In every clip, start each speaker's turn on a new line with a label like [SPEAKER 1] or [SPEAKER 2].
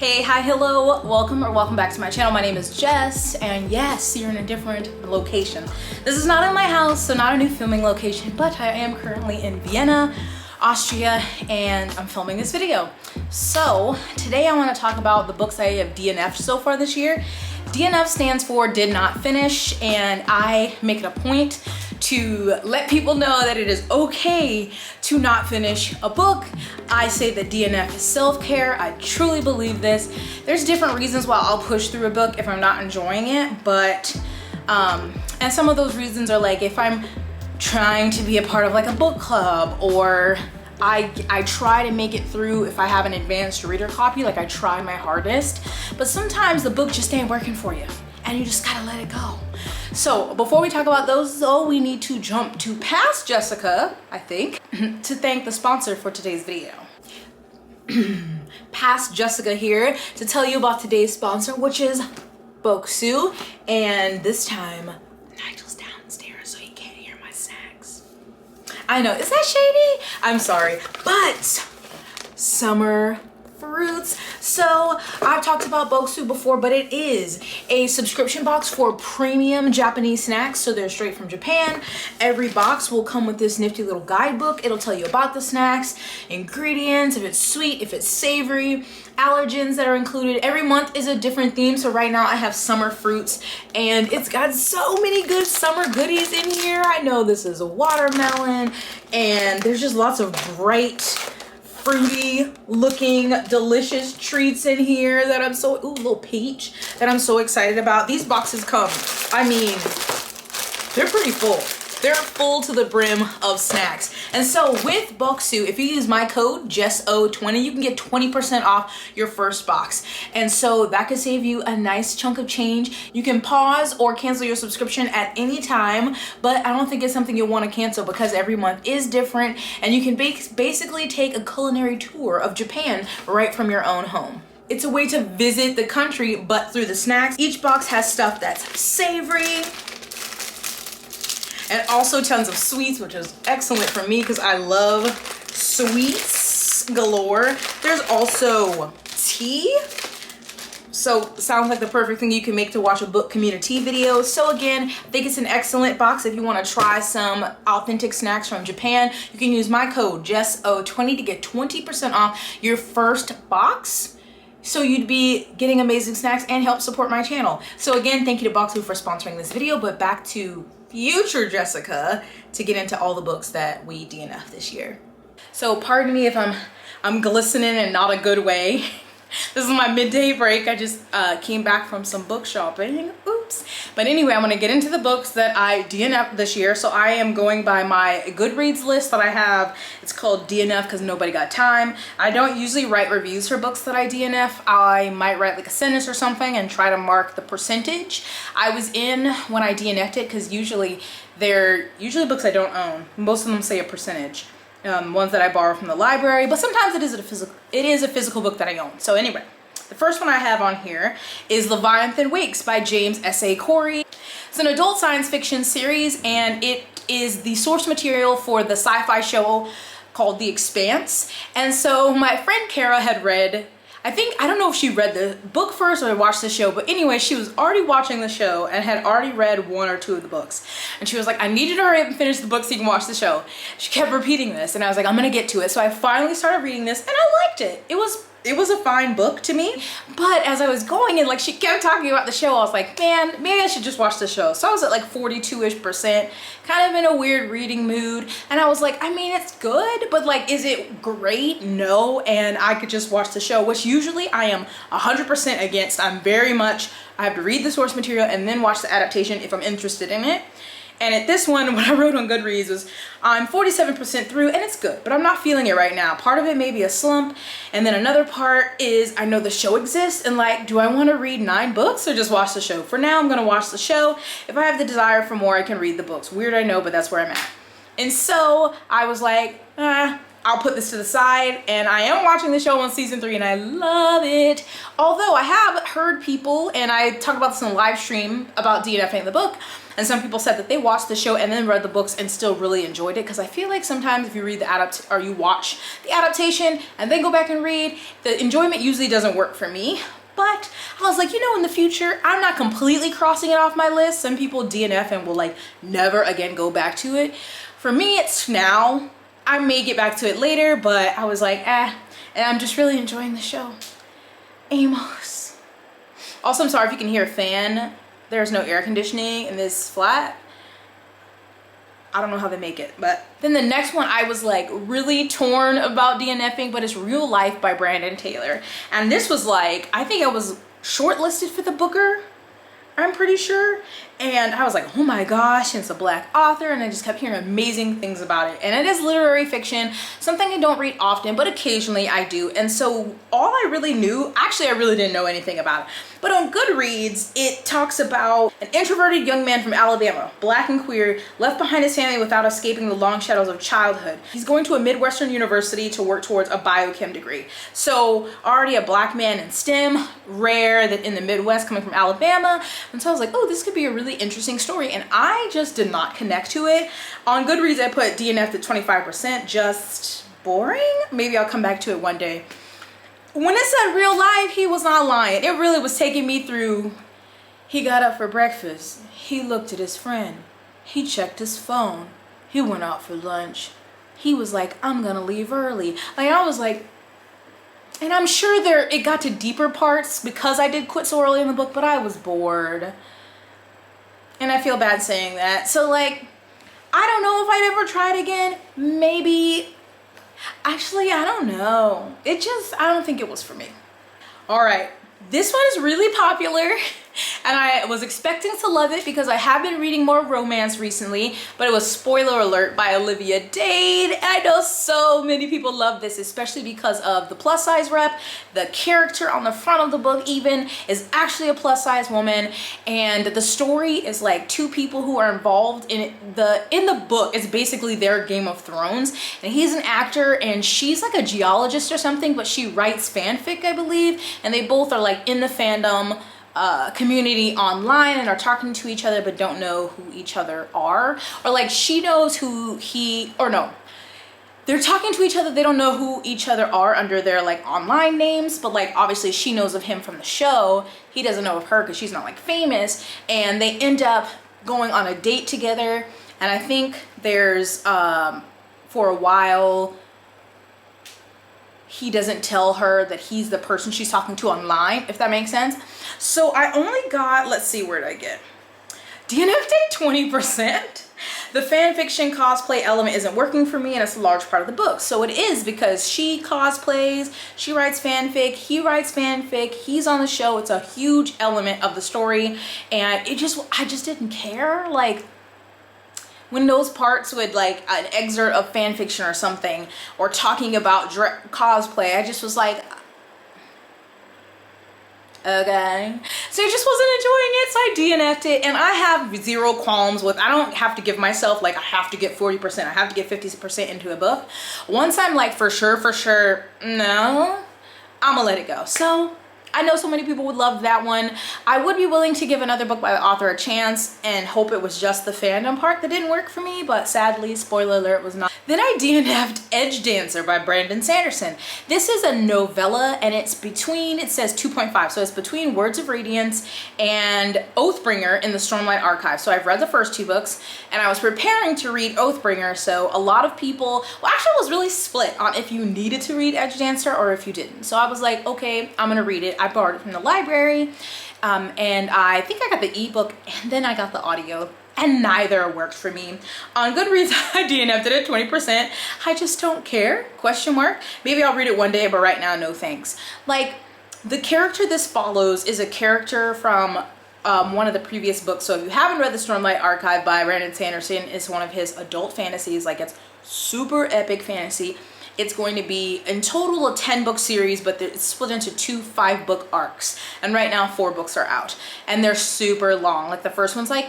[SPEAKER 1] Hey, hi, hello, welcome back to my channel. My name is Jess, and yes, you're in a different location. This is not in my house, so not a new filming location, but I am currently in Vienna, Austria, and I'm filming this video. So today I want to talk about the books I have DNF'd so far this year. DNF stands for did not finish, and I make it a point to let people know that it is okay to not finish a book. I say that DNF is self-care. I truly believe this. There's different reasons why I'll push through a book if I'm not enjoying it, but and some of those reasons are like if I'm trying to be a part of like a book club, or I try to make it through if I have an advanced reader copy, like I try my hardest, but sometimes the book just ain't working for you and you just gotta let it go. So before we talk about those though, we need to jump to past Jessica, I think, to thank the sponsor for today's video. Past Jessica here to tell you about today's sponsor, which is Booksu, and this time Nigel's downstairs so he can't hear my snacks. I know, is that shady? I'm sorry, but summer fruits. So I've talked about Booksu before, but it is a subscription box for premium Japanese snacks. So they're straight from Japan. Every box will come with this nifty little guidebook. It'll tell you about the snacks, ingredients, if it's sweet, if it's savory, allergens that are included. Every month is a different theme. So right now I have summer fruits, and it's got so many good summer goodies in here. I know this is a watermelon, and there's just lots of bright, fruity looking delicious treats in here that I'm so, ooh, little peach that I'm so excited about. These boxes come, I mean, they're pretty full. They're full to the brim of snacks. And so with Booksu, if you use my code JESSO20, you can get 20% off your first box. And so that could save you a nice chunk of change. You can pause or cancel your subscription at any time, but I don't think it's something you'll want to cancel because every month is different, and you can basically take a culinary tour of Japan right from your own home. It's a way to visit the country, but through the snacks. Each box has stuff that's savory, and also tons of sweets, which is excellent for me because I love sweets galore. There's also tea. So sounds like the perfect thing you can make to watch a book community video. So again, I think it's an excellent box if you want to try some authentic snacks from Japan. You can use my code JESSO20 to get 20% off your first box. So you'd be getting amazing snacks and help support my channel. So again, thank you to Booksu for sponsoring this video, but back to future Jessica to get into all the books that we DNF this year. So pardon me if I'm glistening in not a good way. This is my midday break. I just came back from some book shopping. Oops. But anyway, I'm gonna get into the books that I DNF'd this year. So I am going by my Goodreads list that I have. It's called DNF because nobody got time. I don't usually write reviews for books that I DNF. I might write like a sentence or something and try to mark the percentage I was in when I DNF'd it, because usually they're books I don't own. Most of them say a percentage. Ones that I borrow from the library, but sometimes it is a physical book that I own. So anyway, the first one I have on here is Leviathan Weeks by James S.A. Corey. It's an adult science fiction series, and it is the source material for the sci-fi show called The Expanse. And so my friend Kara had read, I don't know if she read the book first or watched the show, but anyway, she was already watching the show and had already read one or two of the books. And she was like, I need you to hurry up and finish the book so you can watch the show. She kept repeating this, and I was like, I'm gonna get to it. So I finally started reading this, and I liked it. It was a fine book to me, but as I was going in, like, she kept talking about the show, I was like, man, maybe I should just watch the show. So I was at like 42-ish%, kind of in a weird reading mood, and I was like, I mean, it's good, but like, is it great? No. And I could just watch the show, which usually I am 100% against. I have to read the source material and then watch the adaptation if I'm interested in it. And at this one, what I wrote on Goodreads was, I'm 47% through, and it's good, but I'm not feeling it right now. Part of it may be a slump, and then another part is I know the show exists, and like, do I want to read 9 books or just watch the show? For now, I'm going to watch the show. If I have the desire for more, I can read the books. Weird, I know, but that's where I'm at. And so I was like, I'll put this to the side, and I am watching the show on season 3 and I love it. Although I have heard people, and I talked about this in a live stream about DNFing the book, and some people said that they watched the show and then read the books and still really enjoyed it, because I feel like sometimes if you read the you watch the adaptation and then go back and read, the enjoyment usually doesn't work for me. But I was like, you know, in the future, I'm not completely crossing it off my list. Some people DNF and will like never again go back to it. For me, it's now. I may get back to it later, but I was like, and I'm just really enjoying the show. Amos. Also, I'm sorry if you can hear a fan. There's no air conditioning in this flat. I don't know how they make it. But then the next one, I was like really torn about DNFing, but it's Real Life by Brandon Taylor. And this was like, I think I was shortlisted for the Booker, I'm pretty sure. And I was like, oh my gosh, and it's a Black author, and I just kept hearing amazing things about it. And it is literary fiction, something I don't read often, but occasionally I do. And so all I really knew, actually I really didn't know anything about it, but on Goodreads, it talks about an introverted young man from Alabama, Black and queer, left behind his family without escaping the long shadows of childhood. He's going to a Midwestern university to work towards a biochem degree. So already a Black man in STEM, rare that in the Midwest, coming from Alabama. And so I was like, oh, this could be a really interesting story, and I just did not connect to it. On Goodreads, I put DNF at 25%, just boring. Maybe I'll come back to it one day. When it said Real Life, he was not lying. It really was taking me through. He got up for breakfast. He looked at his friend. He checked his phone. He went out for lunch. He was like, I'm gonna leave early. Like, I was like, and I'm sure it got to deeper parts because I did quit so early in the book, but I was bored. And I feel bad saying that. So like, I don't know if I'd ever try it again. Maybe. Actually, I don't know. I don't think it was for me. All right. This one is really popular, and I was expecting to love it because I have been reading more romance recently, but it was Spoiler Alert by Olivia Dade. And I know so many people love this, especially because of the plus size rep. The character on the front of the book even is actually a plus size woman, and the story is like two people who are involved in it. In the book, it's basically their Game of Thrones, and he's an actor and she's like a geologist or something, but she writes fanfic, I believe, and they both are like in the fandom community online and are talking to each other but don't know who each other are, or like she knows who they're talking to each other, they don't know who each other are under their like online names, but like obviously she knows of him from the show, he doesn't know of her because she's not like famous, and they end up going on a date together. And I think there's for a while he doesn't tell her that he's the person she's talking to online, if that makes sense. So I only got, let's see, where did I get? DNF'd 20%. The fan fiction cosplay element isn't working for me, and it's a large part of the book. So it is, because she cosplays, she writes fanfic, he writes fanfic, he's on the show. It's a huge element of the story, and I just didn't care. Like, when those parts with like an excerpt of fan fiction or something, or talking about cosplay, I just was like, okay. So I just wasn't enjoying it, so I DNF'd it. And I have zero qualms with, I don't have to give myself like I have to get 40%, I have to get 50% into a book. Once I'm like for sure, no, I'm gonna let it go. So I know so many people would love that one. I would be willing to give another book by the author a chance and hope it was just the fandom part that didn't work for me, but sadly, spoiler alert, was not. Then I DNF'd Edge Dancer by Brandon Sanderson. This is a novella, and it's between, it says 2.5, so it's between Words of Radiance and Oathbringer in the Stormlight Archive. So I've read the first two books, and I was preparing to read Oathbringer, so a lot of people, well, actually I was really split on if you needed to read Edge Dancer or if you didn't. So I was like, okay, I'm gonna read it. I borrowed it from the library, and I think I got the ebook and then I got the audio, and neither worked for me. On Goodreads, I DNF'd it at 20%. I just don't care, question mark. Maybe I'll read it one day, but right now, no thanks. Like, the character this follows is a character from one of the previous books. So if you haven't read the Stormlight Archive by Brandon Sanderson, it's one of his adult fantasies. Like, it's super epic fantasy. It's going to be in total a 10-book series, but it's split into 2 5-book arcs. And right now 4 books are out, and they're super long. Like, the first one's like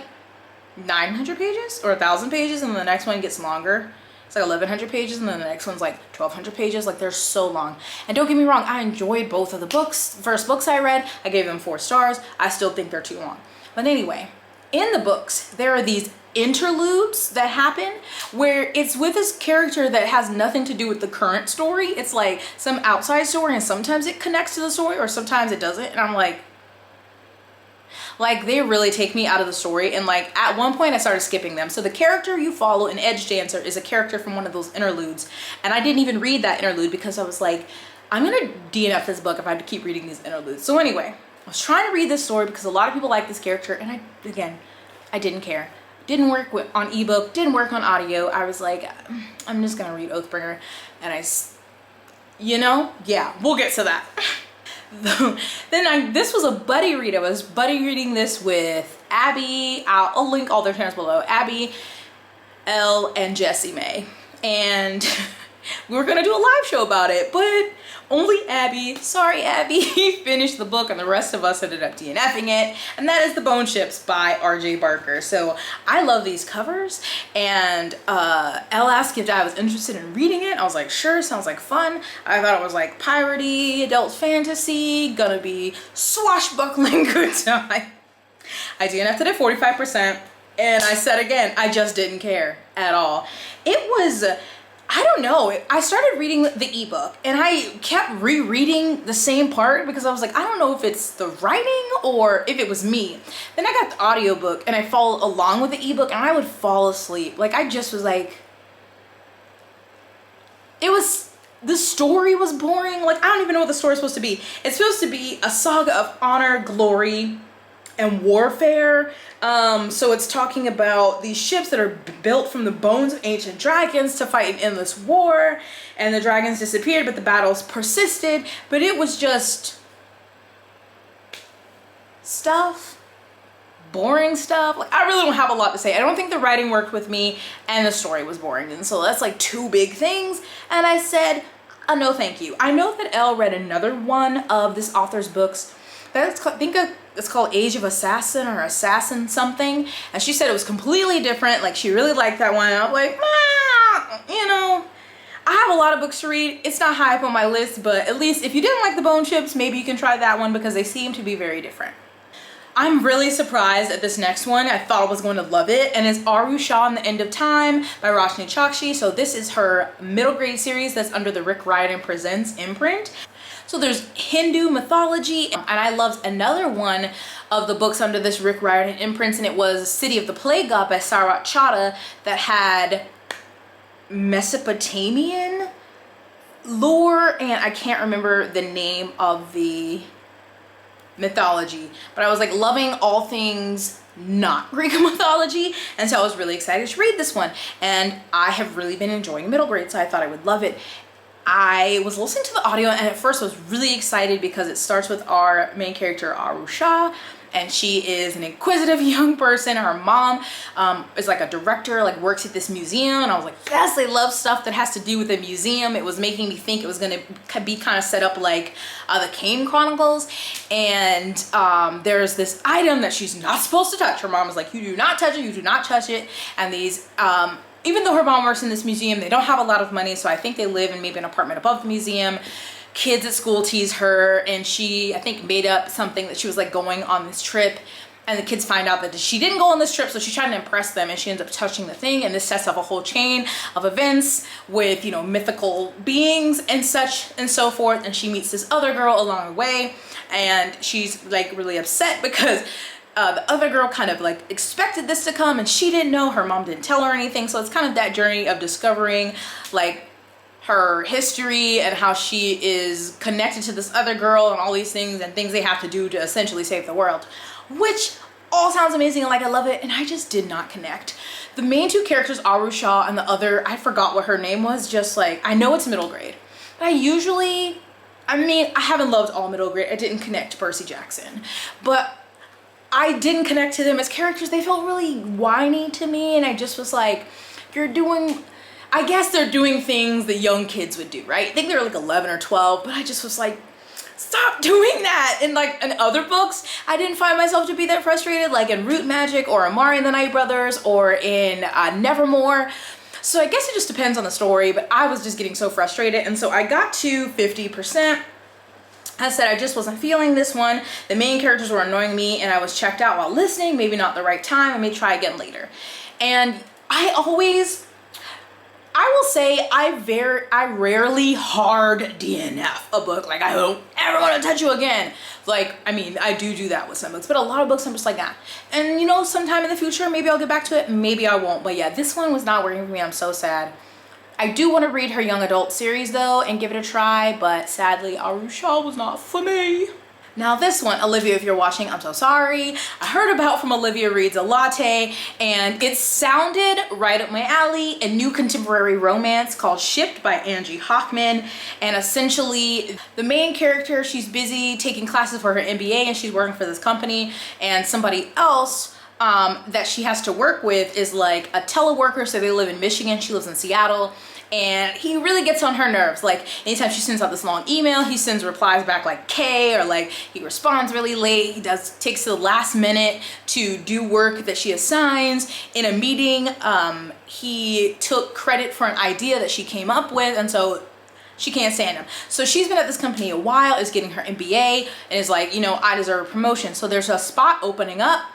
[SPEAKER 1] 900 pages or 1,000 pages, and the next one gets longer. It's like 1,100 pages, and then the next one's like 1,200 pages. Like, they're so long. And don't get me wrong, I enjoyed both of the books. First books I read, I gave them 4 stars. I still think they're too long. But anyway, in the books, there are these interludes that happen where it's with this character that has nothing to do with the current story. It's like some outside story, and sometimes it connects to the story, or sometimes it doesn't. And I'm like, they really take me out of the story. And like, at one point I started skipping them. So the character you follow in Edge Dancer is a character from one of those interludes. And I didn't even read that interlude because I was like, I'm gonna DNF this book if I have to keep reading these interludes. So anyway, I was trying to read this story because a lot of people like this character, and I didn't care. Didn't work on ebook, didn't work on audio. I was like, I'm just gonna read Oathbringer. And yeah, we'll get to that. This was a buddy read. I was buddy reading this with Abby. I'll link all their channels below. Abby, Elle, and Jessie Mae. And we were gonna do a live show about it, but only Abby, sorry Abby, finished the book, and the rest of us ended up DNFing it. And that is The Bone Ships by R.J. Barker. So I love these covers, and Elle asked if I was interested in reading it. I was like, sure, sounds like fun. I thought it was like piratey, adult fantasy, gonna be swashbuckling good time. I DNF'd it at 45%, and I said again, I just didn't care at all. It was, I don't know, I started reading the ebook, and I kept rereading the same part because I was like, I don't know if it's the writing or if it was me. Then I got the audiobook, and I followed along with the ebook, and I would fall asleep. Like, I just was like, the story was boring. Like, I don't even know what the story's supposed to be. It's supposed to be a saga of honor, glory, and warfare. So it's talking about these ships that are built from the bones of ancient dragons to fight an endless war, and the dragons disappeared, but the battles persisted. But it was just stuff, boring stuff. Like, I really don't have a lot to say. I don't think the writing worked with me, and the story was boring. And so that's like 2 big things. And I said, no thank you. I know that Elle read another one of this author's books. I think it's called Age of Assassin or Assassin something. And she said it was completely different. Like, she really liked that one. And I'm like, I have a lot of books to read. It's not high up on my list, but at least if you didn't like The Bone Ships, maybe you can try that one because they seem to be very different. I'm really surprised at this next one. I thought I was going to love it, and it's Arusha and the End of Time by Roshni Chokshi. So this is her middle grade series that's under the Rick Riordan Presents imprint. So there's Hindu mythology, and I loved another one of the books under this Rick Riordan imprint, and it was City of the Plague God by Sarat Chadha, that had Mesopotamian lore, and I can't remember the name of the mythology, but I was like loving all things not Greek mythology, and so I was really excited to read this one, and I have really been enjoying middle grade, so I thought I would love it. I was listening to the audio, and at first I was really excited because it starts with our main character Arusha, and she is an inquisitive young person. Her mom is like a director, like works at this museum, and I was like, yes, I love stuff that has to do with a museum. It was making me think it was going to be kind of set up like the Kane Chronicles, and there's this item that she's not supposed to touch. Her mom is like, you do not touch it, you do not touch it, and these even though her mom works in this museum, they don't have a lot of money, so I think they live in maybe an apartment above the museum. Kids at school tease her, and she, I think, made up something that she was like going on this trip, and the kids find out that she didn't go on this trip, so she's trying to impress them, and she ends up touching the thing, and this sets up a whole chain of events with, you know, mythical beings and such and so forth, and she meets this other girl along the way, and she's like really upset because the other girl kind of like expected this to come, and she didn't know, her mom didn't tell her anything. So it's kind of that journey of discovering like her history and how she is connected to this other girl and all these things and things they have to do to essentially save the world, which all sounds amazing and like I love it, and I just did not connect. The main 2 characters, Arusha, and the other, I forgot what her name was, just like, I know it's middle grade, but I haven't loved all middle grade. I didn't connect to Percy Jackson, but I didn't connect to them as characters. They felt really whiny to me, and I just was like, I guess they're doing things that young kids would do, right? I think they were like 11 or 12, but I just was like, stop doing that. And like in other books, I didn't find myself to be that frustrated, like in Root Magic or Amari and the Night Brothers or in Nevermore. So I guess it just depends on the story, but I was just getting so frustrated. And so I got to 50%. I said I just wasn't feeling this one. The main characters were annoying me and I was checked out while listening, maybe not the right time. I may try again later. And I will say I rarely hard DNF a book. Like, I don't ever want to touch you again. Like, I mean, I do that with some books, but a lot of books I'm just like, nah. And you know, sometime in the future, maybe I'll get back to it, maybe I won't. But yeah, this one was not working for me. I'm so sad. I do want to read her young adult series though and give it a try, but sadly, Arusha was not for me. Now this one, Olivia, if you're watching, I'm so sorry. I heard about from Olivia Reads a Latte, and it sounded right up my alley. A new contemporary romance called Shipped by Angie Hockman. And essentially, the main character, she's busy taking classes for her MBA and she's working for this company, and somebody else that she has to work with is like a teleworker. So they live in Michigan, she lives in Seattle. And he really gets on her nerves. Like, anytime she sends out this long email, he sends replies back like K, or like he responds really late. He takes the last minute to do work that she assigns. In a meeting, he took credit for an idea that she came up with, and so she can't stand him. So she's been at this company a while, is getting her MBA, and is like, you know, I deserve a promotion. So there's a spot opening up,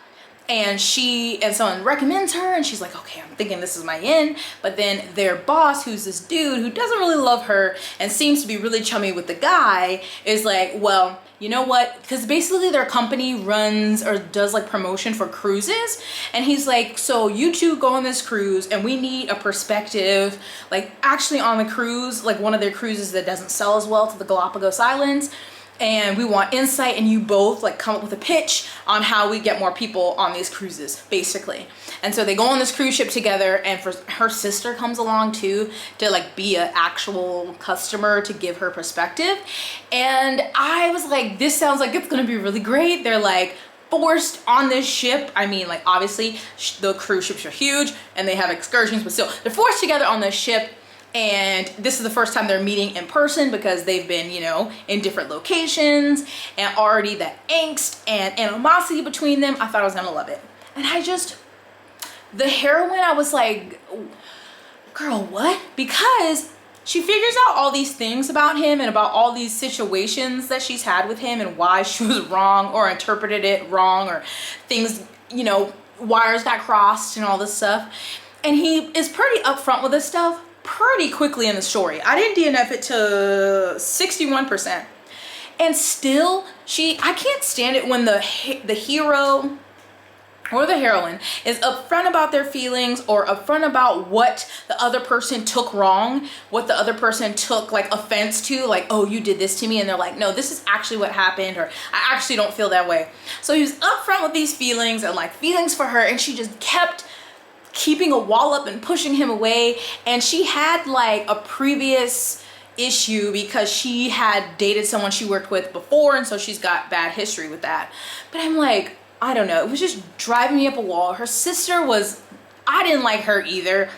[SPEAKER 1] and someone recommends her, and she's like, okay, I'm thinking this is my in. But then their boss, who's this dude who doesn't really love her and seems to be really chummy with the guy, is like, well, you know what? Because basically their company runs or does like promotion for cruises. And he's like, so you two go on this cruise and we need a perspective, like actually on the cruise, like one of their cruises that doesn't sell as well, to the Galapagos Islands. And we want insight, and you both like come up with a pitch on how we get more people on these cruises, basically. And so they go on this cruise ship together, and her sister comes along too, to like be an actual customer to give her perspective. And I was like, this sounds like it's gonna be really great. They're like forced on this ship. I mean, like obviously the cruise ships are huge and they have excursions, but still they're forced together on this ship. And this is the first time they're meeting in person because they've been, you know, in different locations, and already that angst and animosity between them. I thought I was gonna love it. And the heroine, I was like, girl, what? Because she figures out all these things about him and about all these situations that she's had with him and why she was wrong or interpreted it wrong, or things, you know, wires got crossed and all this stuff. And he is pretty upfront with this stuff pretty quickly in the story. I didn't DNF it to 61%. And still, I can't stand it when the hero or the heroine is upfront about their feelings, or upfront about what the other person took wrong, what the other person took like offense to, like, oh, you did this to me, and they're like, no, this is actually what happened, or I actually don't feel that way. So he was upfront with these feelings and like feelings for her, and she just kept keeping a wall up and pushing him away. And she had like a previous issue because she had dated someone she worked with before, and so she's got bad history with that. But I'm like, I don't know, it was just driving me up a wall. Her sister I didn't like her either.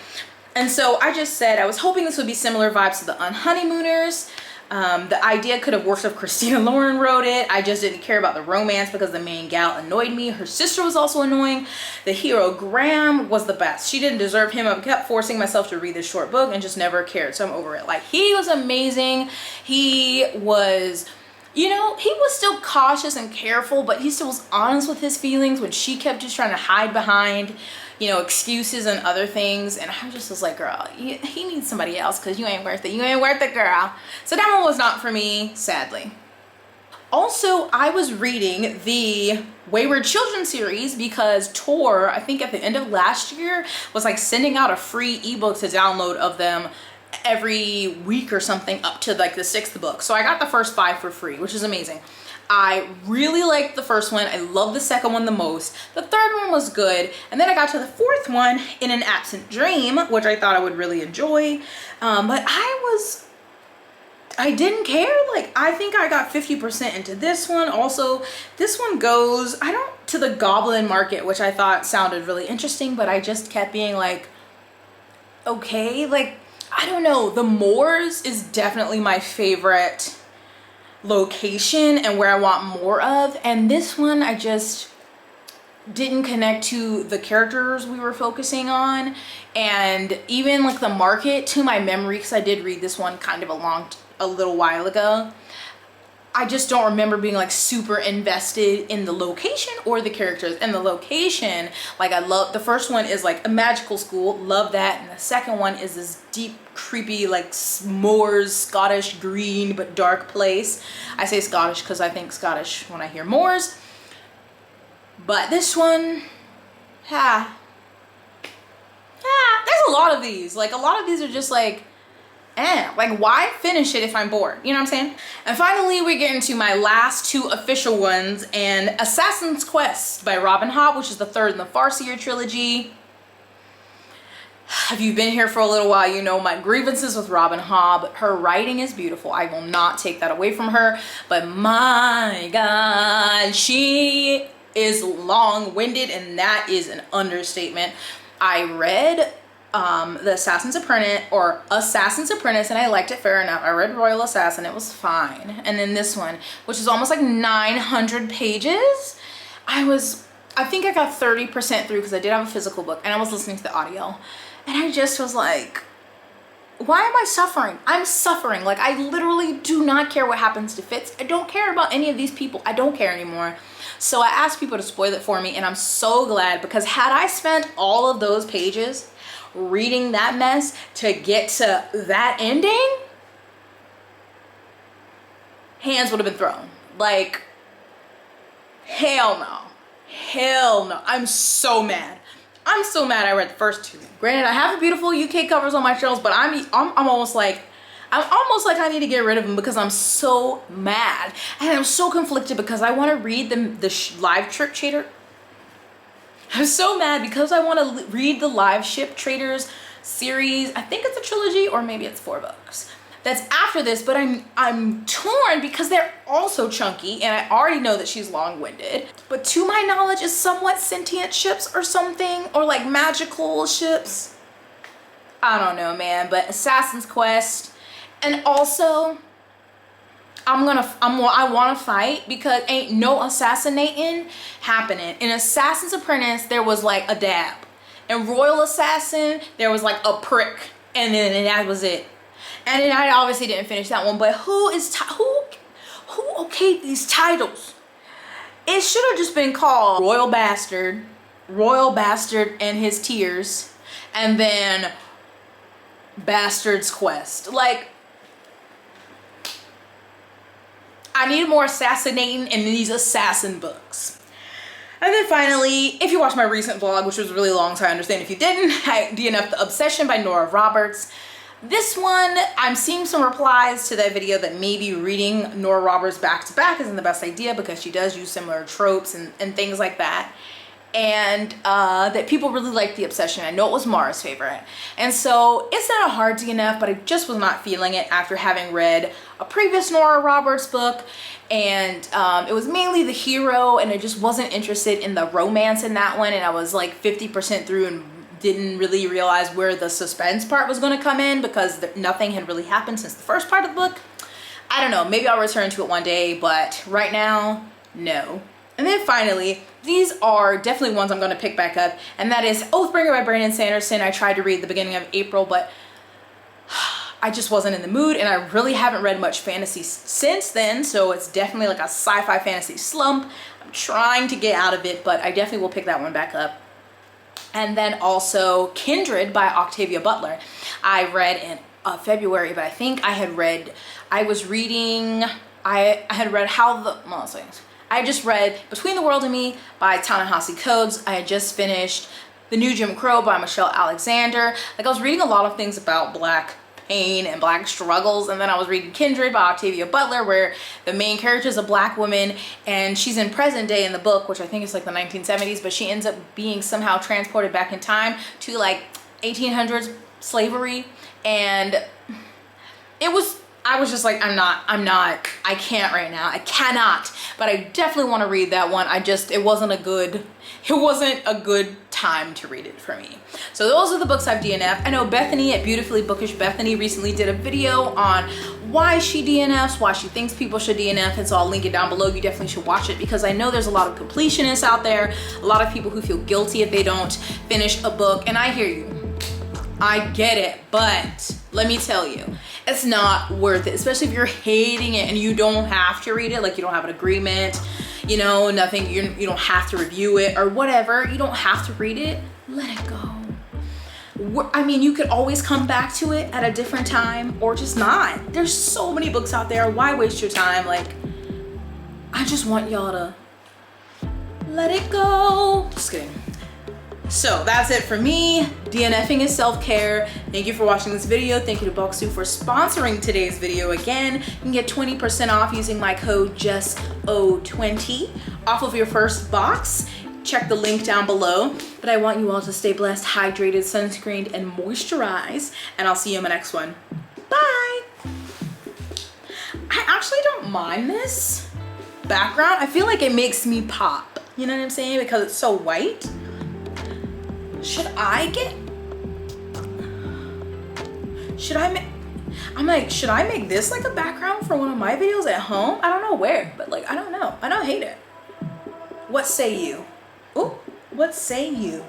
[SPEAKER 1] And so I just said I was hoping this would be similar vibes to The Unhoneymooners. The idea could have worked if Christina Lauren wrote it. I just didn't care about the romance because the main gal annoyed me. Her sister was also annoying. The hero, Graham, was the best. She didn't deserve him. I kept forcing myself to read this short book and just never cared, so I'm over it. Like, he was amazing. He was, you know, he was still cautious and careful, but he still was honest with his feelings when she kept just trying to hide behind, you know, excuses and other things. And I just was like, girl, he needs somebody else because you ain't worth it. You ain't worth it, girl. So that one was not for me, sadly. Also, I was reading the Wayward Children series because Tor, I think at the end of last year, was like sending out a free ebook to download of them every week or something up to like the 6th book. So I got the first 5 for free, which is amazing. I really liked the first one. I love the second one the most. The third one was good. And then I got to the 4th one, In an Absent Dream, which I thought I would really enjoy. But I didn't care. Like, I think I got 50% into this one. Also, this one goes, to the Goblin Market, which I thought sounded really interesting, but I just kept being like, okay, like, I don't know. The Moors is definitely my favorite location and where I want more of. And this one, I just didn't connect to the characters we were focusing on, and even like the market to my memory, because I did read this one kind of a little while ago. I just don't remember being like super invested in the location or the characters. And the location, like I love, the first one is like a magical school, love that. And the second one is this deep, creepy, like Moors, Scottish green but dark place. I say Scottish because I think Scottish when I hear Moors. But this one, there's a lot of these. Like a lot of these are just like, like why finish it if I'm bored? You know what I'm saying? And finally, we get into my last two official ones, and Assassin's Quest by Robin Hobb, which is the third in the Farseer trilogy. If you've been here for a little while, you know my grievances with Robin Hobb. Her writing is beautiful. I will not take that away from her, but my God, she is long-winded, and that is an understatement. I read the Assassin's Apprentice, and I liked it fair enough. I read Royal Assassin, it was fine. And then this one, which is almost like 900 pages, I think I got 30% through because I did have a physical book, and I was listening to the audio, and I just was like, why am I suffering? I'm suffering. Like, I literally do not care what happens to Fitz. I don't care about any of these people. I don't care anymore. So I asked people to spoil it for me, and I'm so glad, because had I spent all of those pages reading that mess to get to that ending, hands would have been thrown. Like, hell no. I'm so mad. I read the first two. Granted, I have beautiful UK covers on my shelves, but I'm almost like I need to get rid of them because I'm so mad. And I'm so conflicted because I want to read the live trip trader. I'm so mad because I want to read the Live Ship Traders series. I think it's a trilogy, or maybe it's 4 books. That's after this, but I'm torn because they're also chunky, and I already know that she's long-winded. But to my knowledge, is somewhat sentient ships or something, or like magical ships. I don't know, man. But Assassin's Quest, and also I want to fight because ain't no assassinating happening. In Assassin's Apprentice, there was like a dab. In Royal Assassin, there was like a prick, and then that was it. And then I obviously didn't finish that one. But who okayed these titles? It should have just been called Royal Bastard and His Tears, and then Bastard's Quest. Like, I need more assassinating in these assassin books. And then finally, if you watched my recent vlog, which was really long, so I understand if you didn't, DNF'D The Obsession by Nora Roberts. This one, I'm seeing some replies to that video that maybe reading Nora Roberts back to back isn't the best idea because she does use similar tropes and things like that. And that people really like The Obsession. I know it was Mara's favorite. And so it's not a hard DNF, but I just was not feeling it after having read a previous Nora Roberts book. And it was mainly the hero, and I just wasn't interested in the romance in that one. And I was like 50% through and didn't really realize where the suspense part was going to come in because nothing had really happened since the first part of the book. I don't know, maybe I'll return to it one day, but right now, no. And then finally, these are definitely ones I'm going to pick back up, and that is Oathbringer by Brandon Sanderson. I tried to read the beginning of April, but I just wasn't in the mood, and I really haven't read much fantasy since then, so it's definitely like a sci-fi fantasy slump. I'm trying to get out of it, but I definitely will pick that one back up. And then also Kindred by Octavia Butler. I read in February, but I think I had read I just read Between the World and Me by Ta-Nehisi Coates. I had just finished The New Jim Crow by Michelle Alexander. Like, I was reading a lot of things about Black pain and Black struggles, and then I was reading Kindred by Octavia Butler, where the main character is a Black woman, and she's in present day in the book, which I think is like the 1970s, but she ends up being somehow transported back in time to like 1800s slavery, and I was just like, I can't right now. I cannot. But I definitely want to read that one. It wasn't a good time to read it for me. So those are the books I've DNF'd. I know Bethany at Beautifully Bookish Bethany recently did a video on why she DNFs, why she thinks people should DNF, and so I'll link it down below. You definitely should watch it because I know there's a lot of completionists out there, a lot of people who feel guilty if they don't finish a book, and I hear you. I get it, but let me tell you, it's not worth it, especially if you're hating it and you don't have to read it, like you don't have an agreement, you know, nothing, you don't have to review it or whatever, you don't have to read it, let it go. I mean, you could always come back to it at a different time or just not. There's so many books out there, why waste your time? Like, I just want y'all to let it go. Just kidding. So that's it for me. DNFing is self-care. Thank you for watching this video. Thank you to Booksu for sponsoring today's video again. You can get 20% off using my code JESSO20 off of your first box. Check the link down below. But I want you all to stay blessed, hydrated, sunscreened, and moisturized. And I'll see you in my next one. Bye. I actually don't mind this background. I feel like it makes me pop. You know what I'm saying? Because it's so white. Should I make this like a background for one of my videos at home? I don't know where, but like, I don't know. I don't hate it. What say you? Oh, what say you?